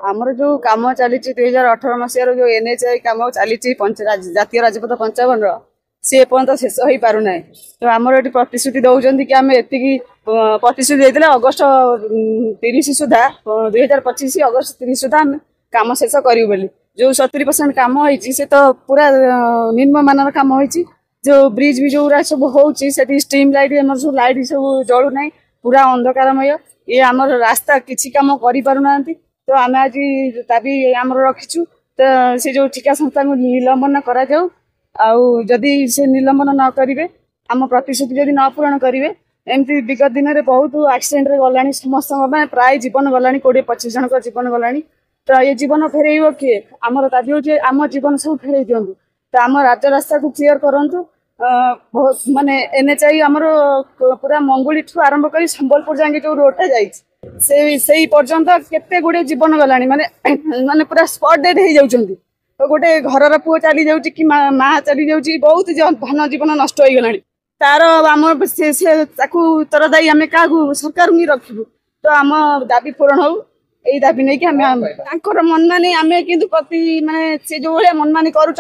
आमर जो कम चली 2018 मसीह जो एनएचआई कम चली जातीय राजपथ 55 सी पर्यटन शेष हो पारना तो आमर ये प्रतिश्रुति दौरान कि आम एति प्रतिश्रुति देते अगस्ट 30 सुधा 2025 अगस्ट 30 सुधा आम कम शेष करूँ बोली जो 70% कम होती से तो पूरा निम्न मानर कम होती जो ब्रिज भी जो सब होती स्ट्रीम लाइट सब लाइट सब जलू ना पूरा अंधकारमय ये आम रास्ता किसी कम कर तो आम आज दाबी आम रखीचु तो से जो ठिका संस्था को निलंबन करा जाऊ जदि से निलंबन न करेंगे आम प्रतिश्रुति जदि न पूरण करेंगे एमती विगत दिन में बहुत एक्सीडेंट गला समस्त प्राय जीवन गला 20-25 जन जीवन गला तो ये जीवन फेरब किए आमर दाबी हो आम जीवन सब फेर दिंतु तो आम राज्य रास्ता को क्लीयर करूँ बहुत माने एनएचआई आमर पूरा मंगुली ठू आरंभ कर संबलपुर जाए जो रोडटा से पर्यंत केते गुड़े जीवन गला माने माने पूरा स्पॉट डेड हो जाउछंती तो गोटे घर पुओ चली जाऊँ कि माँ चली जाऊँ बहुत धन जीवन नष्ट हो गला तार आम से उत्तरदायी आम क्या सरकार ही रखू तो आम दाबी पूरण हो यही दाबी नहीं कि मनमानी आम कि प्रति माने से जो भाई मनमानी करुँच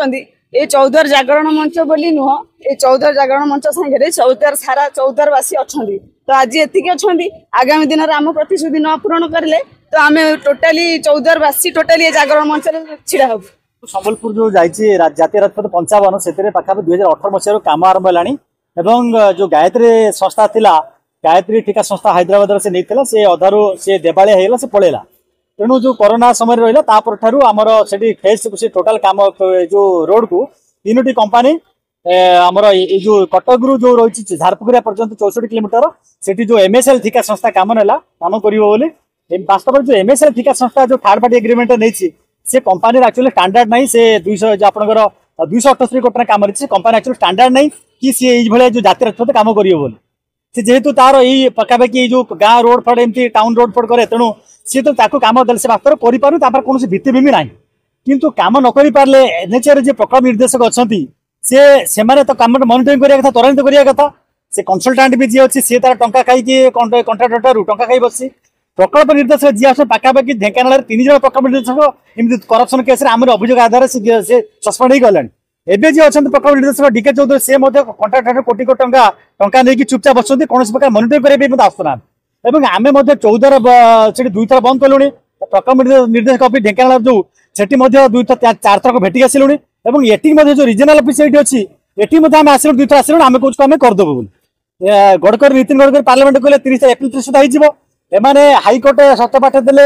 ये चौद्वार जागरण मंच बोली नुह ये चौद्वार जागरण मंच सागे चौद्वार सारा चौद्वारवासी अच्छा तो आज एति अच्छा आगामी दिन में आम प्रतिश्रुति न पूरण करें तो आम टोटाली चौद्वारवासी टोटाली जागरण मंच छिड़ा हब संबलपुर जो जाती जातीय राजपथ 55 से पाखापि 2018 मसीह कम आरंभ है जो गायत्री संस्था थिला गायत्री ठिका संस्था हैदराबाद से नहीं से अधारू से देवालिया होगा से पड़ेगा तेणु जो कोरोना समय रहा आमर से फेस से टोटाल कम जो रोड को 3टी कंपानी आमर जो कटक रू जो रही झारपुकुरिया पर्यंत 64 किलोमीटर से जो एमएसएल ठिका संस्था कम नेला कम कर वास्तव जो एमएसएल ठिका संस्था जो थर्ड पार्टी एग्रीमेंट नहीं से कंपानी एक्चुअली स्टैंडर्ड नहीं से 278 कोटी कम रही कंपानी एक्चुअली स्टैंडर्ड नहीं कि सी ये जो जातीय राजपथ कम कर जेहेतु तार यही पखापाखि जो गाँ रोड फड एमती टाउन रोड फड करे तेणु सी तो कम दे वास्तव कर कौन भित्तिभूमि ना किंतु कम न कर पारे एनएचआई जो प्रकल्प निर्देशक अच्छा से तो कम मनिटरिंग करा त्वरान्वित करा कथा से कनसल्टाट भी जी अच्छी सी तार टंका खाई कंट्राक्टर टंका खाई बस प्रकल्प निर्देशक जी आस पखापाखि ढेंकानाल 3 जन प्रकल्प निर्देशक एमती करप्शन केस अभियोग आधार से सस्पेंड हो गला एवं जी अच्छा प्रकल्प निर्देशक डीके चौधरी से कंट्राक्टर कोटी टंका नहीं चुपचाप बसुँच कौन प्रकार मनिटरिंग करने आसुना एवं आम 14 दुई थर बंद कलु प्रकल्प निर्देशक अफिस ढेंकानाल जो सेठी 2 4 थर भेटिक आसलु ये जो रिजनाल अफिस ये अच्छी ये आम आसलु 2 थर आसलु आम कौन आम करदेबू गडकरी नितिन गडकरी पार्लियामेंट कहले 30 एप्रिल सुधा एमाने हाईकोर्ट सत्यपाठ देले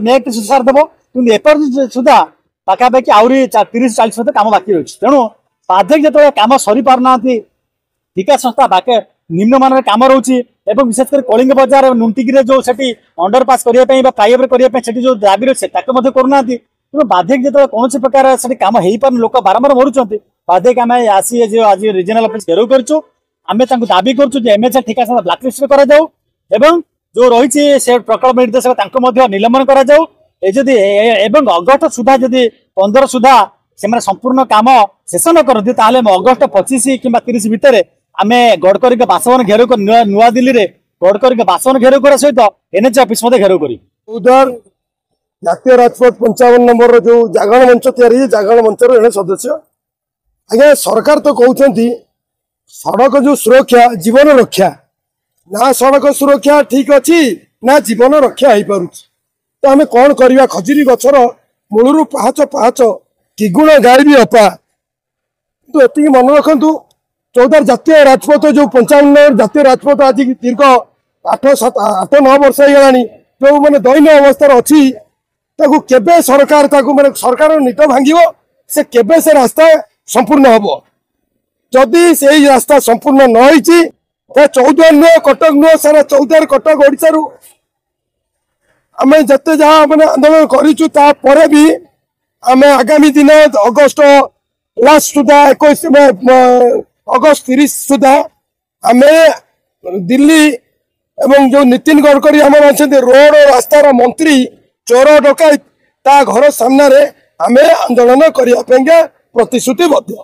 मे 1 सार देव कि एपर सुधा पाखापाखि आहरी 30-40% कम बाकी रही तेणु बाध्यक जो कम सरी पारना ठिका संस्था बाके निम्नमान कम रोचे विशेषकर कलिंग बजार नुंटिकी जो अंडरपास करने फ्लाईओवर करने जो दाबी रही है करना तेणु बाध्यक जो कौन प्रकार से कम हो पार लोक बारंबार मरुंच बाध्यक आम आसी जो आज रिजनाल अफिस घेराव करूँ आम दाबी करूँ एमएचआई ठिका संस्था ब्लाकलिस्ट कराऊ एवं जो रही से प्रकल्प निर्देशक निलंबन कराऊ एवं अगस्ट सुधा जदि 15 सुधा से संपूर्ण काम शेष न करती अगस्ट 25 कि 30 भितर आम गडकरी बासभवन घेराव कर नुआ दिल्ली में गडकरी बासभवन घेराव कर सहित एनएचआई ऑफिस घेराव कर उधर जातीय राजपथ 55 नंबर जो जागरण मंच तैयारी जागरण मंचर जड़े सदस्य आज्ञा सरकार तो कहते सड़क जो सुरक्षा जीवन रक्षा ना सड़क सुरक्षा ठीक अच्छी ना जीवन रक्षा हो पार तो आम कौन करवा खजुरी गचर मूलू पाहाच पाहाच किगुण गाई भी अपा तो ये मन रखु चौदार जातीय राजपथ जो 55 जातीय राजपथ आज दीर्घ 8-9 वर्ष होगा जो मैंने दैन्य अवस्था अच्छी केबे सरकार माने सरकार निद भांग से केबे से रास्ता संपूर्ण हम जदि से रास्ता संपूर्ण न हो चौद्वार नुह कटक नुह सारा चौद्वार कटक ओडिशा आम जिते जहाँ मैंने आंदोलन कर भी आम आगामी दिन अगस्ट लास्ट सुधा 21 अगस्ट 30 सुधा आम दिल्ली एवं जो नितिन गडकरी आम अच्छा रोड और रास्तार मंत्री चोर डकैत ता घर सामने आम आंदोलन करने प्रतिश्रुतिबद्ध।